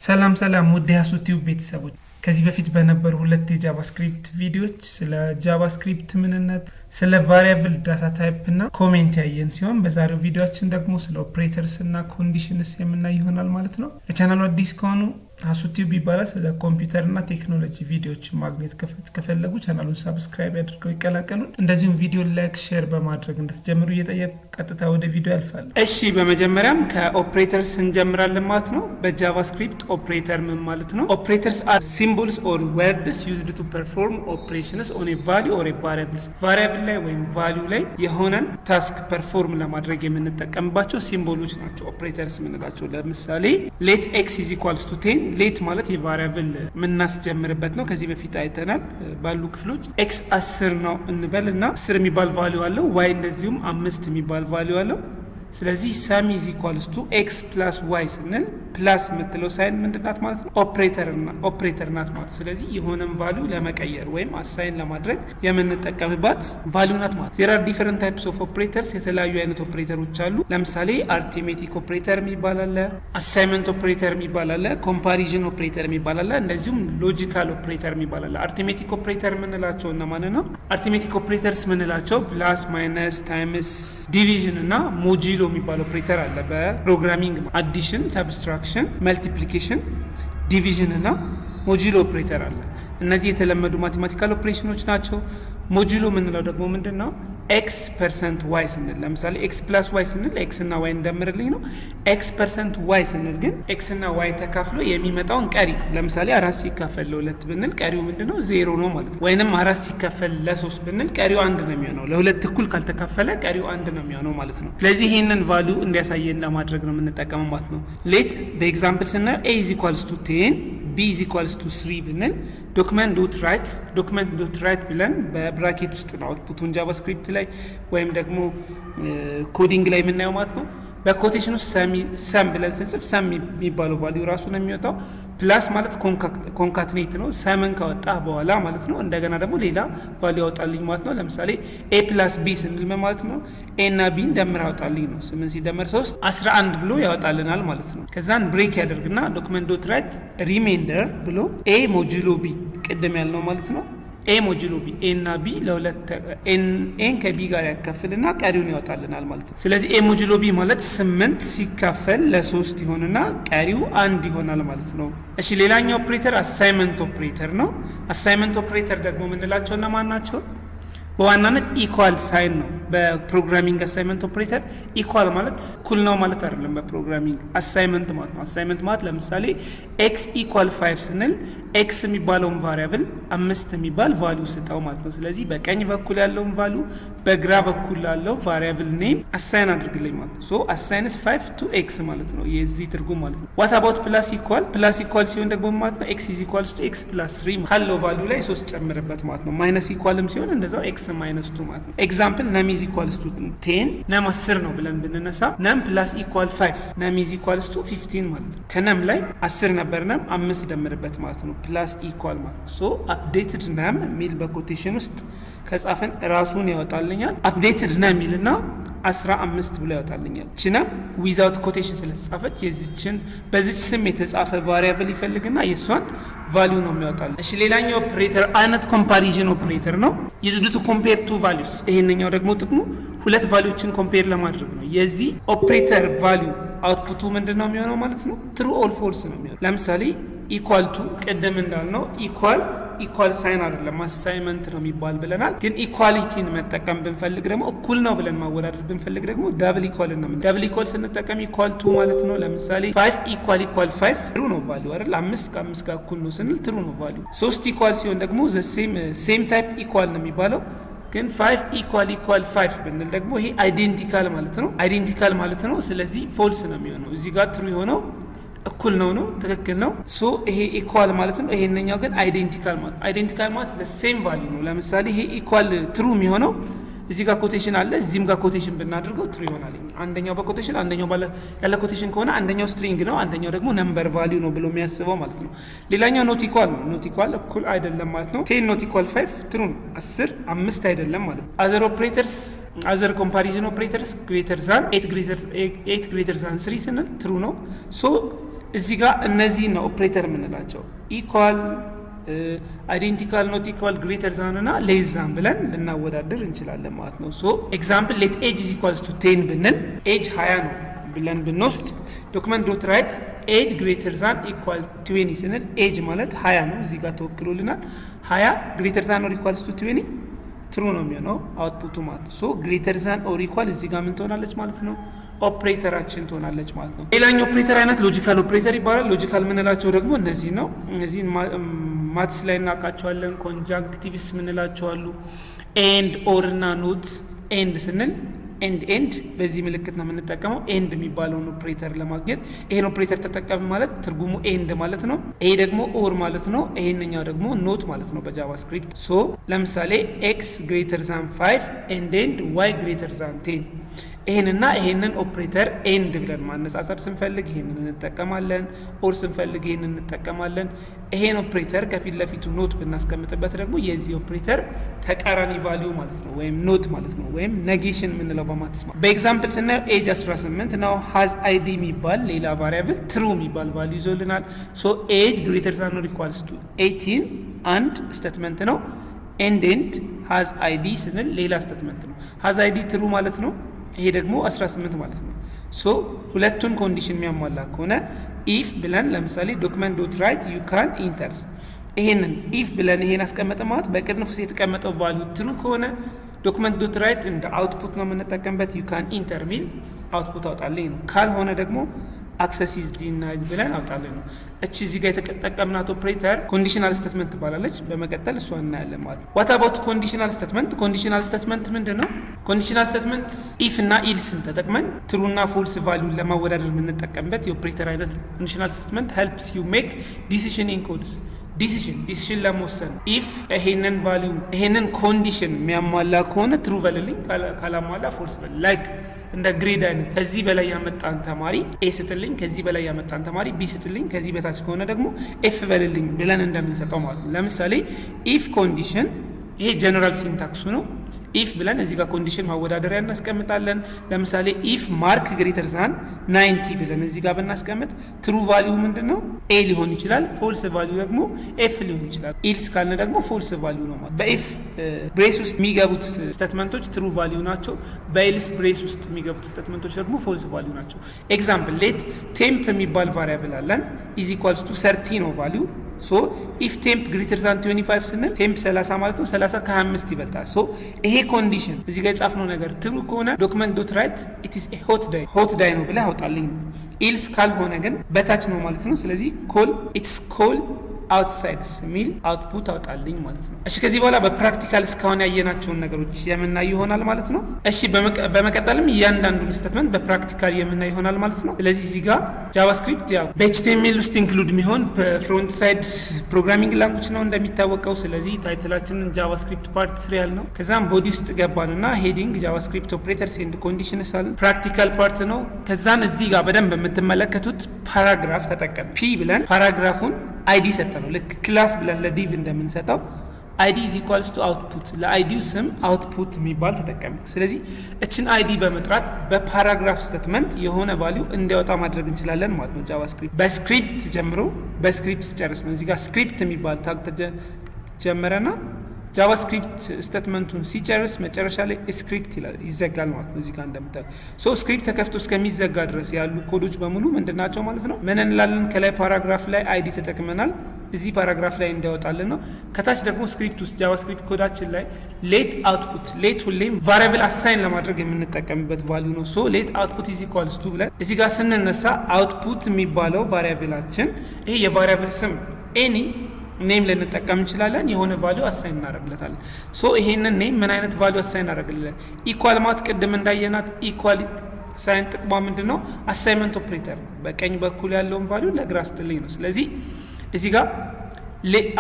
ሰላም ውድ የሱቲዩብ ቤተሰቦች ከዚህ በፊት በነበሩ ሁለት የጃቫስክሪፕት ቪዲዮዎች ስለ ጃቫስክሪፕት ምንነት ስለ ቫሪያብል ዳታ ታይፕ እና ኮሜንት ያየን ሲሆን በዛሬው ቪዲዮአችን ደግሞ ስለ ኦፕሬተርስ እና ኮንዲሽንስ የምናይ ይሆናል ማለት ነው። ለቻናሉ አዲስ ከሆኑ ሱቲዩብ ይባላል። ስለ ኮምፒውተር እና ቴክኖሎጂ ቪዲዮዎች ማግኘት ከፈለጉ ቻናሉን ሰብስክራይብ ያድርገው ይቀላቀሉ። እንደዚሁም ቪዲዮ ላይክ ሼር በማድረግ እንድትጀምሩ እየጠየቅ ቀጥታ ወደ ቪዲዮ ያልፋል። እሺ በመጀመሪያም ከኦፕሬተርስ እንጀምራለን ማለት ነው። በጃቫስክሪፕት ኦፕሬተር ምን ማለት ነው? ኦፕሬተርስ አር ሲምቦልስ ኦር ወርድስ ዩዝድ ቱ ፐርፎርም ኦፕሬሽንስ ኦን ኤ ቫልዩ ኦር ኤ ቫሪያብልስ ቫሪያብል ላይ ወይም ቫልዩ ላይ የሆነን ታስክ ፐርፎርም ለማድረግ የምንጠቀምባቸው ሲምቦሎች ናቸው ኦፕሬተርስ የምንላቸው። ለምሳሌ ሌት ኤክስ ኢዝ ኢኳልስ ቱ 10 ሌት ማለት የቫሪያብል የምናስጀምርበት ነው። ከዚህ በፊት አይተናል ባሉ ክፍሎች። ኤክስ 10 ነው እንበል እና 10 የሚባል ቫልዩ አለው። ዋይ እንደዚሁም 5 የሚባል ቫልዩ አለው። ስለዚህ ሰም ኢዝ ኢኳልስ ቱ ኤክስ ፕላስ ዋይ ስንል ፕላስ የምትለው ሳይን ምንድናት ማለት ነው? ኦፕሬተር ናት ማለት ነው። ስለዚህ የሆነን ቫልዩ ለመቀየር ወይም አሳይን ለማድረግ የምንጠቀምባት ቫልዩ ናት ማለት ነው። ዜር አር ዲፈረንት ታይፕስ ኦፍ ኦፕሬተርስ፣ የተለያዩ አይነት ኦፕሬተሮች አሉ። ለምሳሌ አርቲሜቲክ ኦፕሬተር የሚባል አለ፣ አሳይመንት ኦፕሬተር የሚባል አለ፣ ኮምፓሪዥን ኦፕሬተር የሚባል አለ፣ እንደዚሁም ሎጂካል ኦፕሬተር የሚባል አለ። አርቲሜቲክ ኦፕሬተር የምንላቸው እና ማለት ነው አርቲሜቲክ ኦፕሬተርስ የምንላቸው ፕላስ፣ ማይነስ፣ ታይምስ፣ ዲቪዥን እና ሞጁሎ የሚባል ኦፕሬተር አለ። በፕሮግራሚንግ አዲሽን፣ ሰብስትራክሽን፣ መልቲፕሊኬሽን፣ ዲቪዥን እና ሞጁሎ ኦፕሬተር አለ። እነዚህ የተለመዱ ማቴማቲካል ኦፕሬሽኖች ናቸው። ሞጁሎ የምንለው ደግሞ ምንድን ነው? ኤክስ ፐርሰንት ዋይ ስንል ለምሳሌ ኤክስ ፕላስ ዋይ ስንል ኤክስ እና ዋይ እንደምርልኝ ነው። ኤክስ ፐርሰንት ዋይ ስንል ግን ኤክስ እና ዋይ ተካፍሎ የሚመጣውን ቀሪ ለምሳሌ 4 ሲካፈል ለ2 ብንል ቀሪው ምንድነው? 0 ነው ማለት ነው። ወይንም 4 ሲካፈል ለ3 ብንል ቀሪው 1 ነው የሚሆነው። ለ2 እኩል ካልተካፈለ ቀሪው 1 ነው የሚሆነው ማለት ነው። ስለዚህ ይሄንን ቫልዩ እንዲያሳየን ለማድረግ ነው የምንጠቀመው ማለት ነው። ሌት በኤግዛምፕል ስናየው a is equals to 10 b is equals to 3 ብንል ዶክመንት ዶት ራይት ብለን በብራኬት ውስጥ ነው አውትፑቱን ጃቫስክሪፕት ላይ ወይም ደግሞ ኮዲንግ ላይ የምናየው ማለት ነው። በኮቴሽን ውስጥ ሰም ብለን ስንጽፍ ሰም የሚባለው ቫልዩ ራሱ ነው የሚወጣው። ፕላስ ማለት ኮንካትኔት ነው፣ ሰምን ካወጣ በኋላ ማለት ነው። እንደገና ደግሞ ሌላ ቫልዩ ያወጣልኝ ማለት ነው። ለምሳሌ ኤ ፕላስ ቢ ስንል ማለት ነው ኤ እና ቢ እንደምር ያወጣልኝ ነው። 8 ሲደመር 3 11 ብሎ ያወጣልናል ማለት ነው። ከዛን ብሬክ ያደርግና ዶክመንት ዶት ራይት ሪሜይንደር ብሎ ኤ ሞጁሎ ቢ ቅድም ያልነው ማለት ነው ኤ ሞጁሎ ቢ ኤ እና ቢ ለሁለት ኤን ከቢ ጋር ያካፍልና ቀሪውን ያወጣልናል ማለት ነው። ስለዚህ ኤ ሞጁሎ ቢ ማለት 8 ሲካፈል ለ3 ይሆንና ቀሪው 1 ይሆናል ማለት ነው። እሺ ሌላኛው ኦፕሬተር አሳይመንት ኦፕሬተር ነው። አሳይመንት ኦፕሬተር ደግሞ ምንላቸው እና ማን ናቸው? በዋናነት ኢኳል ሳይን ነው። በፕሮግራሚንግ አሳይመንት ኦፕሬተር ኢኳል ማለት እኩል ነው ማለት አይደለም። በፕሮግራሚንግ አሳይመንት ማለት ነው። አሳይመንት ማለት ለምሳሌ ኤክስ ኢኳል 5 ስንል ኤክስ የሚባለውን ቫሪያብል 5 የሚባል ቫልዩ ስጠው ማለት ነው። ስለዚህ በቀኝ በኩል ያለውን ቫልዩ በግራ በኩል ላለው ቫሪያብል ኔም አሳይን አድርግልኝ ማለት ነው። ሶ አሳይንስ 5 ቱ ኤክስ ማለት ነው የዚህ ትርጉም ማለት ነው። ዋት አባውት ፕላስ ኢኳል? ፕላስ ኢኳል ሲሆን ደግሞ ማለት ነው ኤክስ ኢዝ ኢኳልስ ቱ ኤክስ ፕላስ 3 ካለው ቫልዩ ላይ 3 ጨምርበት ማለት ነው። ማይነስ ኢኳልም ሲሆን እንደዛው ኤክስ ማይነስ 2 ማለት ነው። ኤግዛምፕል ነም ኢዝ ኢኳልስ ቱ 10 ነም 10 ነው ብለን ብንነሳ ነም ፕላስ ኢኳል 5 ነም ኢዝ ኢኳልስ ቱ 15 ማለት ነው። ከነም ላይ 10 ነበር ነም 5 ደምርበት ማለት ነው። ፕላስ ኢኳል ማለት ነው። ሶ አፕዴትድ ነም ሚል በኮቴሽን ውስጥ ከጻፈን ራሱን ያወጣልኛል። አፕዴትድ ነም ሚልና 15 ብሎ ያወጣልኛል። ችነም ዊዛውት ኮቴሽን ስለተጻፈች የዚችን በዚች ስም የተጻፈ ቫሪያብል ይፈልግና የሷን ቫልዩ ነው የሚያወጣል። እሺ ሌላኛው ኦፕሬተር አይነት ኮምፓሪዥን ኦፕሬተር ነው። ዩዝድ ቱ ኮምፔር ቱ ቫልዩስ። ይሄንኛው ደግሞ ጥቅሙ ሁለት ቫልዩዎችን ኮምፔር ለማድረግ ነው። የዚህ ኦፕሬተር ቫልዩ አውትፑቱ ምንድነው የሚሆነው ማለት ነው? ትሩ ኦል ፎልስ ነው የሚሆነው። ለምሳሌ ኢኳል ቱ ቅድም እንዳልነው ኢኳል ሳይን አይደለም አሳይመንት ነው የሚባል ብለናል። ግን ኢኳሊቲን መጠቀም ብንፈልግ ደግሞ እኩል ነው ብለን ማወዳደር ብንፈልግ ደግሞ ዳብል ኢኳል ነው። ዳብል ኢኳል ስንጠቀም ኢኳል ቱ ማለት ነው። ለምሳሌ 5 ኢኳል 5 ትሩ ነው ቫልዩ አይደል? 5 ከ5 ጋር እኩል ነው ስንል ትሩ ነው ቫልዩ። 3 ኢኳል ሲሆን ደግሞ ሴም ታይፕ ኢኳል ነው የሚባለው። ግን 5 ኢኳል 5 ብንል ደግሞ ይሄ አይዴንቲካል ማለት ነው። ስለዚህ ፎልስ ነው የሚሆነው። እዚህ ጋር ትሩ የሆነው እኩል ነው ትክክል ነው። ሶ ይሄ ኢኳል ማለት ነው። ይሄንኛው ግን አይዴንቲካል ማለት ዘ ሴም ቫልዩ ነው። ለምሳሌ ይሄ ኢኳል ትሩ የሚሆነው እዚህ ጋር ኮቴሽን አለ፣ እዚህም ጋር ኮቴሽን ብናደርገው ትሩ ይሆናል። አንደኛው በኮቴሽን አንደኛው ያለ ኮቴሽን ከሆነ አንደኛው ስትሪንግ ነው፣ አንደኛው ደግሞ ነምበር ቫልዩ ነው ብሎ የሚያስበው ማለት ነው። ሌላኛው ኖት ኢኳል ነው። ኖት ኢኳል እኩል አይደለም ማለት ነው። 10 ኖት ኢኳል 5 ትሩ ነው። 10 5 አይደለም ማለት ነው። አዘር ኦፕሬተርስ አዘር ኮምፓሪዥን ኦፕሬተርስ ግሬተር ዛን 8 ግሬተር ዛን 3 ስንል ትሩ ነው። ሶ እዚህ ጋር እነዚህ ነው ኦፕሬተር የምንላቸው ኢኳል አይዴንቲካል ኖት ኢኳል ግሬተር ዛን እና ሌስ ዛን ብለን ልናወዳደር እንችላለን ማለት ነው። ሶ ኤግዛምፕል ሌት ኤጅ ኢዝ ኢኳልስ ቱ 10 ብንል ኤጅ 20 ነው ብለን ብንወስድ ዶክመንት ዶት ራይት ኤጅ ግሬተር ዛን ኢኳል 20 ስንል ኤጅ ማለት 20 ነው እዚህ ጋር ተወክሎልናል። 20 ግሬተር ዛን ኦር ኢኳልስ ቱ 20 ትሩ ነው የሚሆነው አውትፑቱ ማለት ነው። ሶ ግሬተር ዛን ኦር ኢኳል እዚህ ጋር ምን ትሆናለች ማለት ነው ኦፕሬተራችን ትሆናለች ማለት ነው። ሌላኛው ኦፕሬተር አይነት ሎጂካል ኦፕሬተር ይባላል። ሎጂካል የምንላቸው ደግሞ እነዚህ ነው። እነዚህ ማትስ ላይ እናውቃቸዋለን። ኮንጃንክቲቭስ የምንላቸው አሉ። ኤንድ ኦር እና ኖት ኤንድ ስንል ኤንድ በዚህ ምልክት ነው የምንጠቀመው ኤንድ የሚባለውን ኦፕሬተር ለማግኘት። ይሄን ኦፕሬተር ተጠቀም ማለት ትርጉሙ ኤንድ ማለት ነው። ይሄ ደግሞ ኦር ማለት ነው። ይሄንኛው ደግሞ ኖት ማለት ነው በጃቫስክሪፕት። ሶ ለምሳሌ ኤክስ ግሬተር ዛን 5 ኤንድ ዋይ ግሬተር ዛን 10 ይሄንና ይሄንን ኦፕሬተር ኤንድ ብለን ማነጻጸር ስንፈልግ ይሄንን እንጠቀማለን። ኦር ስንፈልግ ይሄንን እንጠቀማለን። ይሄን ኦፕሬተር ከፊት ለፊቱ ኖት ብናስቀምጥበት ደግሞ የዚህ ኦፕሬተር ተቃራኒ ቫልዩ ማለት ነው ወይም ኖት ማለት ነው ወይም ኔጌሽን የምንለው በማትስ ማለት። በኤግዛምፕል ስናየው ኤጅ 18 ነው። ሃዝ አይዲ የሚባል ሌላ ቫሪያብል ትሩ የሚባል ቫልዩ ይዞልናል። ሶ ኤጅ ግሬተር ዛን ኦር ኢኳልስ ቱ 18 አንድ ስቴትመንት ነው። ኤንድ ሃዝ አይዲ ስንል ሌላ ስቴትመንት ነው። ሃዝ አይዲ ትሩ ማለት ነው። ይሄ ደግሞ 18 ማለት ነው። ሶ ሁለቱን ኮንዲሽን የሚያሟላ ከሆነ ኢፍ ብለን ለምሳሌ ዶክመንት ዶት ራይት ዩ ካን ኢንተርስ ይሄንን ኢፍ ብለን ይሄን አስቀመጠ ማለት በቅንፍ ውስጥ የተቀመጠው ቫልዩ ትሩ ከሆነ ዶክመንት ዶት ራይት እንደ አውትፑት ነው የምንጠቀምበት። ዩ ካን ኢንተር ሚል አውትፑት አውጣልኝ ነው። ካልሆነ ደግሞ አክሰስ ኢዝ ዲናይድ ብለን አውጣልኝ ነው። እቺ እዚህ ጋር የተጠቀምናት ኦፕሬተር ኮንዲሽናል ስቴትመንት ትባላለች። በመቀጠል እሷ እናያለን ማለት ነው። ዋት አባውት ኮንዲሽናል ስቴትመንት? ኮንዲሽናል ስቴትመንት ምንድነው? ኮንዲሽናል ስቴትመንት ኢፍ እና ኢልስን ተጠቅመን ትሩ እና ፎልስ ቫልዩን ለማወዳደር የምንጠቀምበት የኦፕሬተር አይነት። ኮንዲሽናል ስቴትመንት ሄልፕስ ዩ ሜክ ዲሲዥን ኢን ኮድስ ዲሲሽን ለመወሰን ኢፍ ይሄንን ቫልዩ ይሄንን ኮንዲሽን የሚያሟላ ከሆነ ትሩ በልልኝ፣ ካላሟላ ፎልስ በል። ላይክ እንደ ግሬድ አይነት ከዚህ በላይ ያመጣን ተማሪ ኤ ስትልኝ፣ ከዚህ በላይ ያመጣን ተማሪ ቢ ስትልኝ፣ ከዚህ በታች ከሆነ ደግሞ ኤፍ በልልኝ ብለን እንደምንሰጠው ማለት ነው። ለምሳሌ ኢፍ ኮንዲሽን ይሄ ጀነራል ሲንታክሱ ነው። ኢፍ ብለን እዚህ ጋር ኮንዲሽን ማወዳደሪያ እናስቀምጣለን። ለምሳሌ ኢፍ ማርክ ግሬተር ዛን 90 ብለን እዚህ ጋር ብናስቀምጥ ትሩ ቫልዩ ምንድነው? ኤ ሊሆን ይችላል። ፎልስ ቫልዩ ደግሞ ኤፍ ሊሆን ይችላል። ኢልስ ካልን ደግሞ ፎልስ ቫልዩ ነው ማለት። በኢፍ ብሬስ ውስጥ የሚገቡት ስቴትመንቶች ትሩ ቫልዩ ናቸው። በኢልስ ብሬስ ውስጥ የሚገቡት ስቴትመንቶች ደግሞ ፎልስ ቫልዩ ናቸው። ኤግዛምፕል ሌት ቴምፕ የሚባል ቫሪያብል አለን ኢዝ ኢኳልስ ቱ 30 ነው ቫልዩ። ሶ ኢፍ ቴምፕ ግሬተር ዛን 25 ስንል ቴምፕ 30 ማለት ነው። 30 ከ25 ይበልጣል። ሶ ይሄ ኮንዲሽን እዚህ ጋር የጻፍነው ነገር ትሩ ከሆነ ዶክመንት ዶት ራይት ኢት ኢዝ ኤ ሆት ዳይ ነው ብለህ አውጣልኝ። ኢልስ ካልሆነ ግን በታች ነው ማለት ነው። ስለዚህ ኮል ኢትስ ኮል አውትሳይድስ የሚል አውትፑት አውጣልኝ ማለት ነው። እሺ ከዚህ በኋላ በፕራክቲካል እስካሁን ያየናቸውን ነገሮች የምናይ ይሆናል ማለት ነው። እሺ በመቀጠልም እያንዳንዱን ስቴትመንት በፕራክቲካል የምናይ ይሆናል ማለት ነው። ስለዚህ እዚህ ጋር ጃቫስክሪፕት ያው በኤችቲኤምኤል ውስጥ ኢንክሉድ የሚሆን በፍሮንት ሳይድ ፕሮግራሚንግ ላንጉጅ ነው እንደሚታወቀው። ስለዚህ ታይትላችንን ጃቫስክሪፕት ፓርት 3 ያልነው፣ ከዛም ቦዲ ውስጥ ገባንና ሄዲንግ ጃቫስክሪፕት ኦፕሬተርስ ኤንድ ኮንዲሽንስ አለ። ፕራክቲካል ፓርት ነው። ከዛን እዚህ ጋር በደንብ የምትመለከቱት ፓራግራፍ ተጠቀም ፒ ብለን ፓራግራፉን አይዲ ሰጠነው። ልክ ክላስ ብለን ለዲቭ እንደምንሰጠው አይዲ ኢዝ ኢኳልስ ቱ አውትፑት፣ ለአይዲው ስም አውትፑት የሚባል ተጠቀም። ስለዚህ እችን አይዲ በመጥራት በፓራግራፍ ስቴትመንት የሆነ ቫልዩ እንዲያወጣ ማድረግ እንችላለን ማለት ነው። ጃቫስክሪፕት በስክሪፕት ጀምሮ በስክሪፕት ሲጨርስ ነው። እዚህ ጋር ስክሪፕት የሚባል ታግ ተጀመረና ጃቫስክሪፕት ስቴትመንቱን ሲጨርስ መጨረሻ ላይ ስክሪፕት ይላል ይዘጋል ማለት ነው። እዚህ ጋር እንደምታዩ ሶ ስክሪፕት ተከፍቶ እስከሚዘጋ ድረስ ያሉ ኮዶች በሙሉ ምንድናቸው ማለት ነው? ምን እንላለን? ከላይ ፓራግራፍ ላይ አይዲ ተጠቅመናል። እዚህ ፓራግራፍ ላይ እንዲያወጣልን ነው። ከታች ደግሞ ስክሪፕት ውስጥ ጃቫስክሪፕት ኮዳችን ላይ ሌት አውትፑት፣ ሌት ሁሌም ቫሪያብል አሳይን ለማድረግ የምንጠቀምበት ቫልዩ ነው። ሶ ሌት አውትፑት ኢዝ ኢኳልስ ቱ ብለን እዚህ ጋር ስንነሳ አውትፑት የሚባለው ቫሪያብላችን ይሄ የቫሪያብል ስም ኤኒ ኔም ልንጠቀም እንችላለን። የሆነ ቫልዩ አሳይን እናደርግለታለን። ሶ ይሄንን ኔም ምን አይነት ቫልዩ አሳይን እናደርግለታለን? ኢኳል ማለት ቅድም እንዳየናት ኢኳል ሳይን ጥቅሟ ምንድነው? አሳይመንት ኦፕሬተር በቀኝ በኩል ያለውን ቫልዩ ለግራ ስትልኝ ነው። ስለዚህ እዚህ ጋር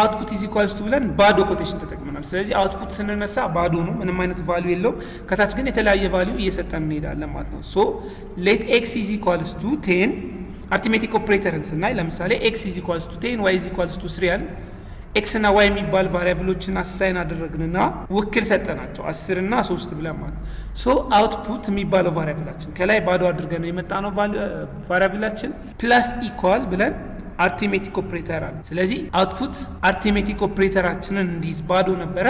አውትፑት ኢዝ ኢኳልስ ቱ ብለን ባዶ ኮቴሽን ተጠቅመናል። ስለዚህ አውትፑት ስንነሳ ባዶ ነው፣ ምንም አይነት ቫልዩ የለውም። ከታች ግን የተለያየ ቫልዩ እየሰጠን እንሄዳለን ማለት ነው። ሶ ሌት ኤክስ ኢዝ ኢኳልስ ቱ 10 አርቲሜቲክ ኦፕሬተርን ስናይ ለምሳሌ ኤክስ ኢዝ ኢኳልስ ቱ 10 ዋይ ኢዝ ኢኳልስ ቱ 3 ያል ኤክስ እና ዋይ የሚባል ቫሪያብሎችን አሳይን አደረግንና ውክል ሰጠናቸው 10 እና 3 ብለን ማለት ሶ አውትፑት የሚባለው ቫሪያብላችን ከላይ ባዶ አድርገን የመጣነው ቫሪያብላችን ፕላስ ኢኳል ብለን አርቲሜቲክ ኦፕሬተር አለ። ስለዚህ አውትፑት አርቲሜቲክ ኦፕሬተራችንን እንዲይዝ ባዶ ነበረ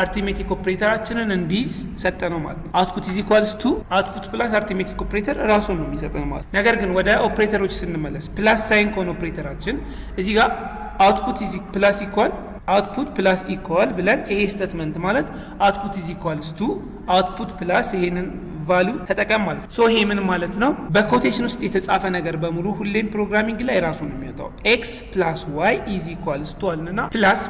አርቲሜቲክ ኦፕሬተራችንን እንዲይዝ ሰጠነው ማለት ነው። አውትፑት ኢዝ ኢኳልስ ቱ አውትፑት ፕላስ አርቲሜቲክ ኦፕሬተር ራሱን ነው የሚሰጠን ማለት ነው። ነገር ግን ወደ ኦፕሬተሮች ስንመለስ ፕላስ ሳይን ከሆነ ኦፕሬተራችን እዚህ ጋር አውትፑት ኢዝ ፕላስ ኢኳል አውትፑት ፕላስ ኢኳል ብለን ይሄ ስቴትመንት ማለት አውትፑት ኢዝ ኢኳልስ ቱ አውትፑት ፕላስ ይሄንን ቫልዩ ተጠቀም ማለት ነው። ሶ ይሄ ምን ማለት ነው? በኮቴሽን ውስጥ የተጻፈ ነገር በሙሉ ሁሌም ፕሮግራሚንግ ላይ ራሱ ነው የሚወጣው። ኤክስ ፕላስ ዋይ ኢዝ ኢኳልስ ቱ አልንና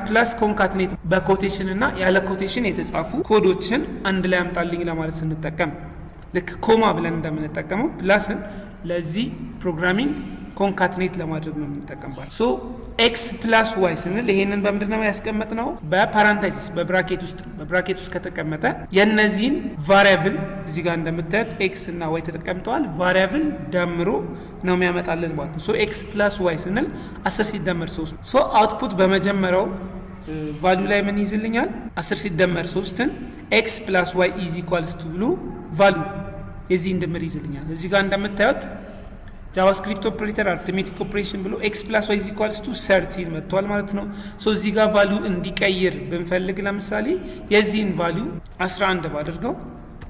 ፕላስ ኮንካትኔት በኮቴሽን እና ያለ ኮቴሽን የተጻፉ ኮዶችን አንድ ላይ አምጣልኝ ለማለት ስንጠቀም ልክ ኮማ ብለን እንደምንጠቀመው ፕላስን ለዚህ ፕሮግራሚንግ ኮንካትኔት ለማድረግ ነው የምንጠቀምባቸው። ሶ ኤክስ ፕላስ ዋይ ስንል ይሄንን በምንድነው ያስቀመጥነው? በፓራንታይሲስ በብራኬት ውስጥ ከተቀመጠ የነዚህን ቫሪያብል እዚህ ጋር እንደምታዩት ኤክስ እና ዋይ ተቀምጠዋል። ቫሪያብል ደምሮ ነው የሚያመጣልን ማለት ነው። ሶ ኤክስ ፕላስ ዋይ ስንል 10 ሲደመር 3 ሶ አውትፑት በመጀመሪያው ቫልዩ ላይ ምን ይዝልኛል? 10 ሲደመር 3ን ኤክስ ፕላስ ዋይ ኢዝ ኢኳልስ ቱ ብሎ ቫልዩ የዚህ ድምር ይዝልኛል። እዚህ ጋር እንደምታዩት ጃቫስክሪፕት ኦፕሬተር አርቲሜቲክ ኦፕሬሽን ብሎ ኤክስ ፕላስ ዋይ ኢዝ ኢኳልስ ቱ 13 መጥቷል ማለት ነው። ሶ እዚህ ጋር ቫልዩ እንዲቀይር ብንፈልግ ለምሳሌ የዚህን ቫልዩ 11 ባደርገው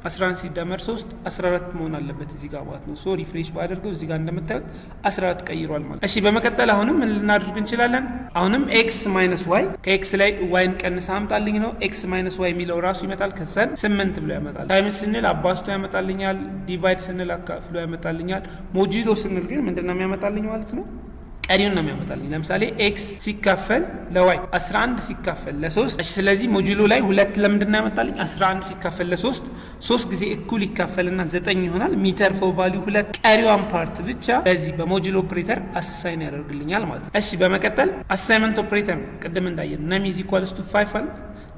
11 ሲደመር 3 14 መሆን አለበት እዚህ ጋር ማለት ነው። ሶ ሪፍሬሽ ባደርገው እዚህ ጋር እንደምታዩት 14 ቀይሯል ማለት። እሺ በመቀጠል አሁንም ምን ልናደርግ እንችላለን? አሁንም ኤክስ ማይነስ ዋይ ከኤክስ ላይ ዋይን ቀንሳ አምጣልኝ ነው። ኤክስ ማይነስ ዋይ የሚለው ራሱ ይመጣል። ከዛን 8 ብሎ ያመጣል። ታይምስ ስንል አባስቶ ያመጣልኛል። ዲቫይድ ስንል አካፍሎ ያመጣልኛል። ሞጁሎ ስንል ግን ምንድነው የሚያመጣልኝ ማለት ነው? ቀሪውን ነው የሚያመጣልኝ። ለምሳሌ ኤክስ ሲካፈል ለዋይ 11 ሲካፈል ለ3 እሺ ስለዚህ ሞጁሎ ላይ 2 ለምንድነው ያመጣልኝ? 11 ሲካፈል ለ3 3 ጊዜ እኩል ይካፈልና 9 ይሆናል። ሚተርፈው ቫልዩ 2 ቀሪዋን ፓርት ብቻ በዚህ በሞጁሎ ኦፕሬተር አሳይን ያደርግልኛል ማለት ነው። እሺ በመቀጠል አሳይንመንት ኦፕሬተር ቅድም እንዳየን ነም ኢዝ ኢኳልስ ቱ 5 አለ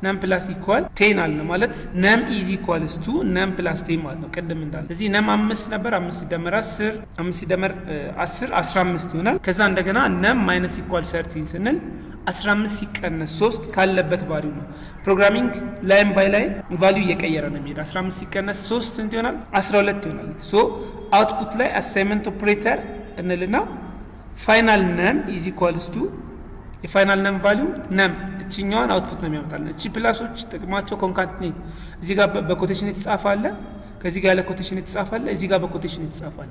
ነም ፕላስ ኢኳል 10 አለ ማለት ነም ኢዝ ኢኳልስ ቱ ነም ፕላስ 10 ማለት ነው። ቅድም እንዳለ እዚህ ነም 5 ነበር 5 ሲደመር 10 5 ሲደመር 10 15 ይሆናል። ከዛ እንደገና ነም ማይነስ ኢኳል 13 ስንል 15 ሲቀነስ 3 ካለበት ቫልዩ ነው። ፕሮግራሚንግ ላይን ባይ ላይን ቫልዩ እየቀየረ ነው የሚሄድ። 15 ሲቀነስ 3 ስንት ይሆናል? 12 ይሆናል። ሶ አውትፑት ላይ አሳይንመንት ኦፕሬተር እንልና ፋይናል ነም ኢዝ ኢኳልስ ቱ የፋይናል ነም ቫልዩ ነም እቺኛዋን አውትፑት ነው የሚያመጣልን። እቺ ፕላሶች ጥቅማቸው ኮንካትኔት እዚህ ጋር በኮቴሽን የተጻፈ አለ፣ ከዚህ ጋር ለኮቴሽን የተጻፈ አለ፣ እዚህ ጋር በኮቴሽን የተጻፈ አለ።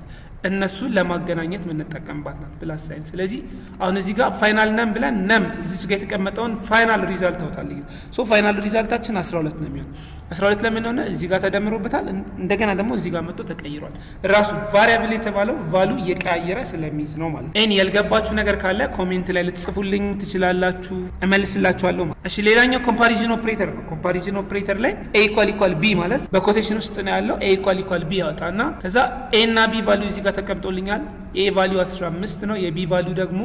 እነሱን ለማገናኘት የምንጠቀምባት ናት ፕላስ ሳይን። ስለዚህ አሁን እዚህ ጋር ፋይናል ነም ብለን ነም እዚች ጋር የተቀመጠውን ፋይናል ሪዛልት ታውጣልኝ። ሶ ፋይናል ሪዛልታችን 12 ነው የሚሆን። 12 ለምን ሆነ? እዚህ ጋር ተደምሮበታል። እንደገና ደግሞ እዚህ ጋር መጥቶ ተቀይሯል። ራሱ ቫሪያብል የተባለው ቫልዩ እየቀያየረ ስለሚይዝ ነው ማለት ነው። እኔ ያልገባችሁ ነገር ካለ ኮሜንት ላይ ልትጽፉልኝ ትችላላችሁ፣ እመልስላችኋለሁ ማለት። እሺ ሌላኛው ኮምፓሪዥን ኦፕሬተር ነው። ኮምፓሪዥን ኦፕሬተር ላይ ኤ ኢኳል ቢ ማለት በኮቴሽን ውስጥ ነው ያለው። ኤ ኢኳል ቢ ያወጣና ከዛ ኤ እና ቢ ቫልዩ እዚህ ጋር ተቀምጦልኛል። ኤ ቫልዩ 15 ነው፣ የቢ ቫልዩ ደግሞ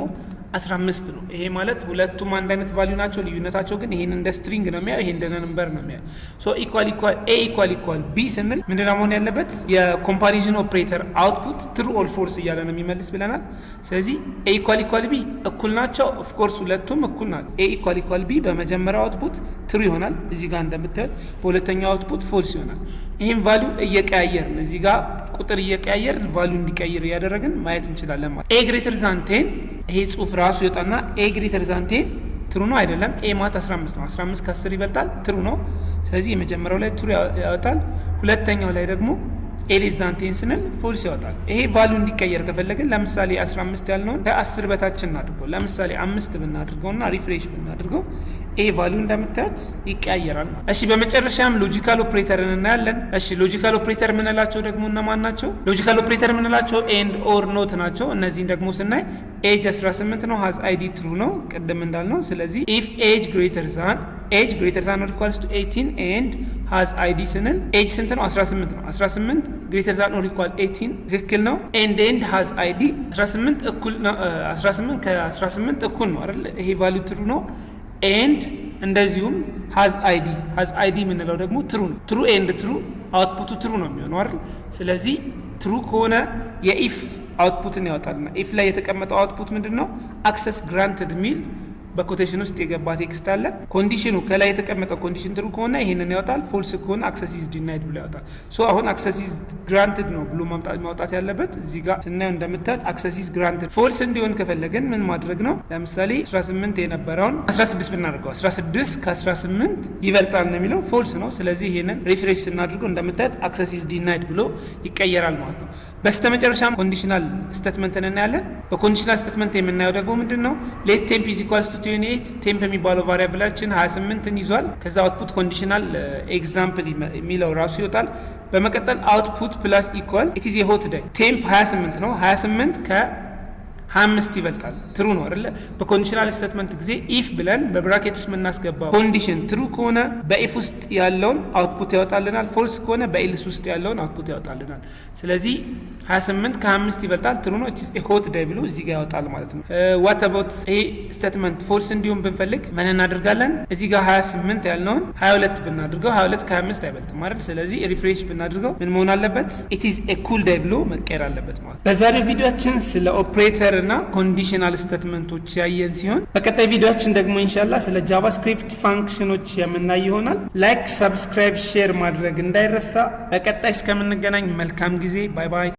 15 ነው። ይሄ ማለት ሁለቱም አንድ አይነት ቫልዩ ናቸው። ልዩነታቸው ግን ይሄን እንደ ስትሪንግ ነው የሚያየው፣ ይሄ እንደ ነምበር ነው የሚያየው። ሶ ኤ ኢኳል ቢ ስንል ምንድነው መሆን ያለበት? የኮምፓሪዥን ኦፕሬተር አውትፑት ትሩ ኦር ፎልስ እያለ ነው የሚመልስ ብለናል። ስለዚህ ኤ ኢኳል ቢ እኩል ናቸው። ኦፍ ኮርስ ሁለቱም እኩል ናቸው። ኤ ኢኳል ቢ በመጀመሪያው አውትፑት ትሩ ይሆናል፣ እዚህ ጋር እንደምታዩት። በሁለተኛው አውትፑት ፎልስ ይሆናል። ይሄን ቫልዩ እየቀያየርን እዚህ ጋር ቁጥር እየቀያየርን ቫልዩ እንዲቀይር እያደረግን ማየት እንችላለን ማለት ኤ ግሬተር ዛን 10 ይሄ ጽሁፍ ራሱ ይወጣና ኤ ግሬተር ዛን 10 ትሩ ነው አይደለም? ኤ ማለት 15 ነው። 15 ከ10 ይበልጣል፣ ትሩ ነው። ስለዚህ የመጀመሪያው ላይ ትሩ ያወጣል። ሁለተኛው ላይ ደግሞ ኤ ሌስ ዛን 10 ስንል ፎልስ ያወጣል። ይሄ ቫልዩ እንዲቀየር ከፈለግን ለምሳሌ 15 ያልነውን ከ10 በታች እናድርገው። ለምሳሌ 5 ብናድርገውና ሪፍሬሽ ብናድርገው ኤ ቫልዩ እንደምታዩት ይቀያየራል ማለት። እሺ በመጨረሻም ሎጂካል ኦፕሬተርን እናያለን። እሺ ሎጂካል ኦፕሬተር የምንላቸው ደግሞ እነማን ናቸው? ሎጂካል ኦፕሬተር የምንላቸው ኤንድ ኦር ኖት ናቸው። እነዚህን ደግሞ ስናይ ኤጅ 18 ነው፣ ሃዝ አይዲ ትሩ ነው ቅድም እንዳልነው። ስለዚህ ኢፍ ኤጅ ግሬተር ዛን ኦር ኢኳልስ ቱ 18 ኤንድ ሃዝ አይዲ ስንል ኤጅ ስንት ነው? 18 ነው። 18 ግሬተር ዛን ኦር ኢኳል 18 ትክክል ነው። ኤንድ ሃዝ አይዲ 18 እኩል ነው። 18 ከ18 እኩል ነው አይደል? ይሄ ቫልዩ ትሩ ነው። ኤንድ እንደዚሁም ሃዝ አይዲ የምንለው ደግሞ ትሩ ነው። ትሩ ኤንድ ትሩ አውትፑቱ ትሩ ነው የሚሆነው አይደል? ስለዚህ ትሩ ከሆነ የኢፍ አውትፑትን ያወጣልና ኢፍ ላይ የተቀመጠው አውትፑት ምንድነው? አክሰስ ግራንትድ ሚል በኮቴሽን ውስጥ የገባ ቴክስት አለ። ኮንዲሽኑ ከላይ የተቀመጠው ኮንዲሽን ትሩ ከሆነ ይሄንን ያወጣል። ፎልስ ከሆነ አክሰስ ኢዝ ዲናይድ ብሎ ያወጣል። ሶ አሁን አክሰስ ኢዝ ግራንትድ ነው ብሎ ማውጣት ያለበት። እዚህ ጋር ስናየው እንደምታዩት አክሰስ ኢዝ ግራንትድ። ፎልስ እንዲሆን ከፈለግን ምን ማድረግ ነው? ለምሳሌ 18 የነበረውን 16 ብናደርገው 16 ከ18 ይበልጣል ነው የሚለው ፎልስ ነው። ስለዚህ ይሄንን ሪፍሬሽ ስናደርገው እንደምታዩት አክሰስ ኢዝ ዲናይድ ብሎ ይቀየራል ማለት ነው። በስተመጨረሻም ኮንዲሽናል ስቴትመንትን እናያለን። በኮንዲሽናል ስቴትመንት የምናየው ደግሞ ምንድነው? ሌት ቴምፕ ኢዝ ኢኳልስ ቱ 28 ቴምፕ የሚባለው ቫሪያብላችን 28ን ይዟል። ከዛ አውትፑት ኮንዲሽናል ኤግዛምፕል የሚለው ራሱ ይወጣል። በመቀጠል አውትፑት ፕላስ ኢኳል ኢት ኢዝ ኤ ሆት ዴይ ቴምፕ 28 ነው። 28 ከ25 ይበልጣል። ትሩ ነው አይደለ? በኮንዲሽናል ስቴትመንት ጊዜ ኢፍ ብለን በብራኬት ውስጥ የምናስገባው ኮንዲሽን ትሩ ከሆነ በኢፍ ውስጥ ያለውን አውትፑት ያወጣልናል። ፎልስ ከሆነ በኤልስ ውስጥ ያለውን አውትፑት ያወጣልናል። ስለዚህ 28 ከ25 ይበልጣል ትሩ ነው። ኢት ኢዝ ኤ ሆት ዴይ ብሎ እዚህ ጋር ያወጣል ማለት ነው። ዋት አባውት ይሄ ስቴትመንት ፎልስ እንዲሁም ብንፈልግ ምን እናደርጋለን? እዚህ ጋር 28 ያልነውን 22 ብናድርገው 22 ከ25 አይበልጥም አይደል? ስለዚህ ሪፍሬሽ ብናድርገው ምን መሆን አለበት? ኢት ኢዝ ኤ ኩል ዴይ ብሎ መቀየር አለበት ማለት ነው። በዛሬው ቪዲዮአችን ስለ ኦፕሬተር እና ኮንዲሽናል ስቴትመንቶች ያየን ሲሆን በቀጣይ ቪዲዮአችን ደግሞ ኢንሻአላህ ስለ ጃቫስክሪፕት ፋንክሽኖች የምናይ ይሆናል። ላይክ፣ ሰብስክራይብ፣ ሼር ማድረግ እንዳይረሳ። በቀጣይ እስከምንገናኝ መልካም ጊዜ። ባይ ባይ።